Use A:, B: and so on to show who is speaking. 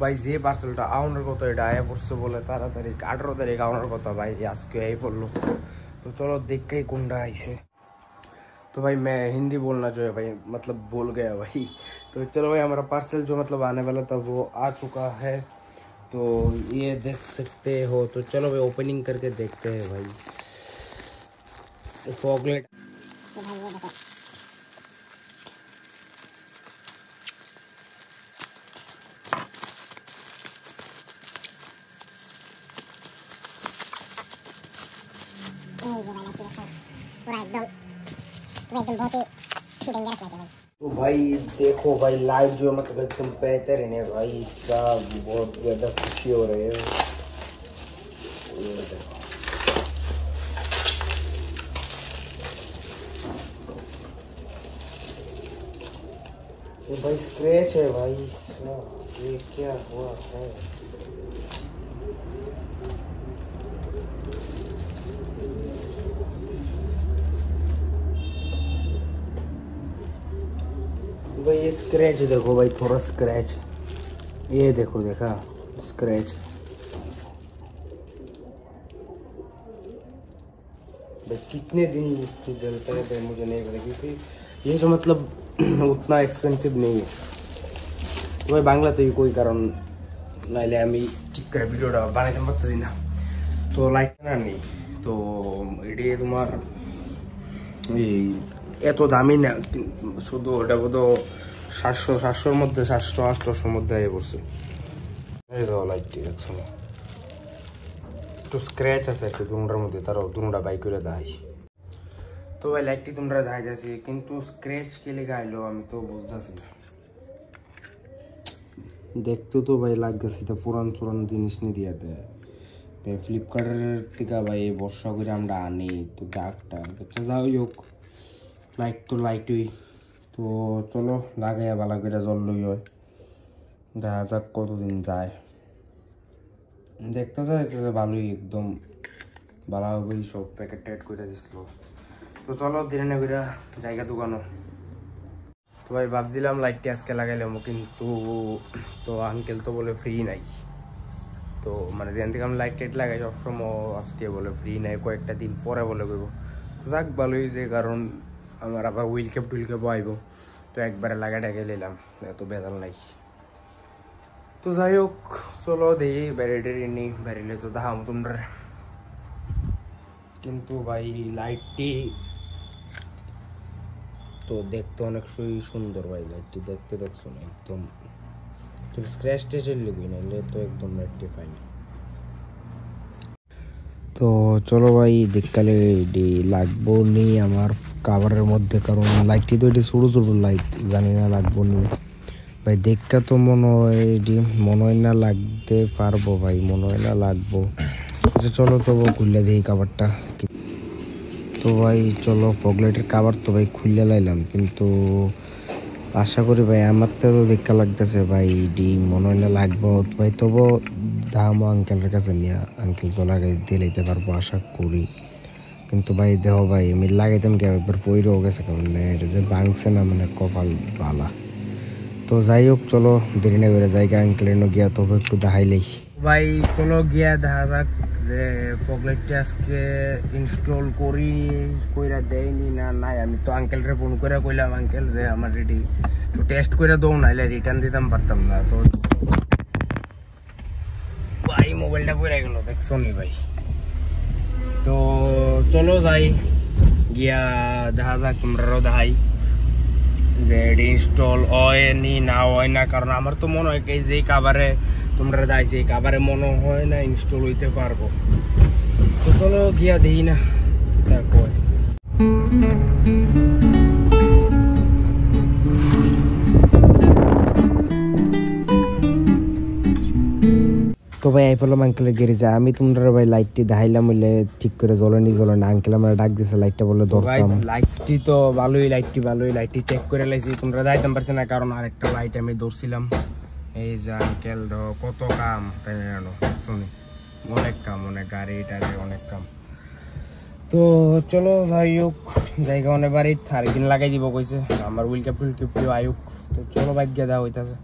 A: ভাই যে পার্সেলটা আউনের কথা এটা আয়া পড়ছে বলে তাড়াতাড়ি 18 তারিখ আউনের কথা ভাই আজকে এই পড়লো। तो चलो देख के कुंडा ऐसे। तो भाई मैं हिंदी बोलना जो है भाई मतलब बोल गया भाई। तो चलो भाई हमारा पार्सल जो मतलब आने वाला था वो आ चुका है, तो ये देख सकते हो। तो चलो भाई ओपनिंग करके देखते हैं भाई। फॉगलेट तो भाई देखो भाई लाइट जो मतलब एकदम बेहतरीन है भाई साहब, बहुत ज्यादा खुशी हो रही है। तो भाई स्क्रैच है भाई साहब, ये क्या हुआ है? भाई ये स्क्रैच देखो भाई, थोड़ा स्क्रैच, ये देखो देखा स्क्रैच। भाई कितने दिन जलता है भाई मुझे नहीं पता, क्योंकि ये जो मतलब उतना एक्सपेंसिव नहीं है। तो भाई बांग्ला तो ये कोई कारण नाइले आमी ठीक करे भिडियोটা বানাইতে পারতেছি না, তো লাইক না নেই। তো এটি তোমার এই এত দামি না, শুধু ওটা বোধ 700-700-র মধ্যে 700-800-র মধ্যে আইয়ে পড়ছে। এই তো লাইটটি দেখছো না, একটু স্ক্র্যাচ আছে একটু দুটার মধ্যে, তারও দুটা বাই করে দেয়। তো ভাই লাইটটি তোমরা দেখাই যাচ্ছে, কিন্তু স্ক্র্যাচ কে লেগে আইলো আমি তো বুঝতেছি না। দেখতে তো ভাই লাগতেছে তো পুরান চুরান জিনিস নিয়ে দিয়ে দেয় ভাই। ফ্লিপকার্টের থেকে ভাই এই বর্ষা করে আমরা আনি, তো ডাকটা যাই হোক লাইট তো লাইটই। তো চলো লাগাইয়া ভালো করে জ্বললই হয়, দেখা যাক কতদিন যায়। দেখতে যাচ্ছে যে ভালোই একদম ভালোভাবেই সব প্যাকেট ট্যাকেট করে দিছিল। তো চলো ধীরে না করে জায়গা দোকানো। তো ভাই ভাবছিলাম লাইটটি আজকে লাগাইলাম, কিন্তু তো আঙ্কেল তো বলে ফ্রি নাই। তো মানে যেখান থেকে আমি লাইট টাইট লাগাই সবসময় আজকে বলে ফ্রি নাই, কয়েকটা দিন পরে বলে করবো। তো যাক ভালোই যে, কারণ আমার আবার হুইল ক্যাপ টুইল ক্যাপও আইব, তো একবারে লাগা টাকে নিলাম, এত বেদাল নাই। তো যাই হোক চলো দেখি ব্যারিডেরি নেই, ব্যারিলে তো দাম তোমরা। কিন্তু ভাই লাইটটি তো দেখতে অনেক সুন্দর ভাই, লাইটটি দেখতে দেখছো না একদম তোর স্ক্র্যাচ টেচের লিখবি না, তো একদম রেক্টিফাই। তো চলো ভাই দেখকালে এটি লাগবো নি আমার কাভারের মধ্যে, কারণ লাইটটি তো এটি ছোটো ছোটো লাইট, জানি না লাগবো নি ভাই। দেখা তো মনে হয় এটি মনে হয় না লাগতে পারবো ভাই, মনে হয় না লাগবো। আচ্ছা চলো তো খুললে দেখি কাভারটা। তো ভাই চলো ফগলাইটের কাভার তো ভাই খুললে লাইলাম, কিন্তু আশা করি ভাই আমার তো দেখা লাগতেছে ভাই এটি মনে হয় না লাগবো ভাই। তবু দামও আঙ্কেলের কাছে নিয়ে আঙ্কেল তো লাগাই দিয়ে লাইতে পারবো আশা করি। কিন্তু ভাই দেহ ভাই আমি লাগাইতাম কি একবার পইরেও গেছে, কারণ এটা যে ভাঙছে না মানে কপাল বালা। তো যাই হোক চলো দেরি না করে জায়গা আঙ্কেলের গিয়া তবে একটু দেখাইলেই ভাই। চলো গিয়া দেখা যাক যে ফগলাইটটা আজকে ইনস্টল কইরা দেয়নি না নাই। আমি তো আঙ্কেলরে ফোন করে কইলাম আঙ্কেল যে আমার রেডি একটু টেস্ট করে দাও, নাইলে রিটার্ন দিতাম পারতাম না। তো ভাই মোবাইলটা পড়ে গেল দেখছো নি ভাই। তো চলো যাই গিয়া দেখা যাক, তোমরাও দেখাই যে ইনস্টল হয় নি না হয় না। কারণ আমার তো মনে হয় যে কাভারে তোমরা যাইছে এই কাভারে মনে হয় না ইনস্টল হইতে পারবো। তো চলো গিয়া দেখি না তা কয়। তো ভাই আই ফেলাম আঙ্কেলের গ্যারেজে। আমি তোমরা ভাই লাইটটি দেখাইলাম হইলে ঠিক করে জ্বলেনি আঙ্কেল আমার ডাক দিছে লাইটটা বলে ধরতাম। লাইটটি তো ভালোই, লাইটটি চেক করে লাইছি, তোমরা যাইতাম পারছে না কারণ আরেকটা লাইট আমি ধরছিলাম। এই যে আঙ্কেল কত কাম তাই জানো, অনেক কাম, অনেক গাড়ি টাড়ি অনেক কাম। তো চলো যাই হোক জায়গা অনেক বাড়ি আরেকদিন লাগাই দিব কইছে আমার উইল ক্যাপ আয়ুক। তো চলো বাইক গিয়ে দেওয়া হইতাছে।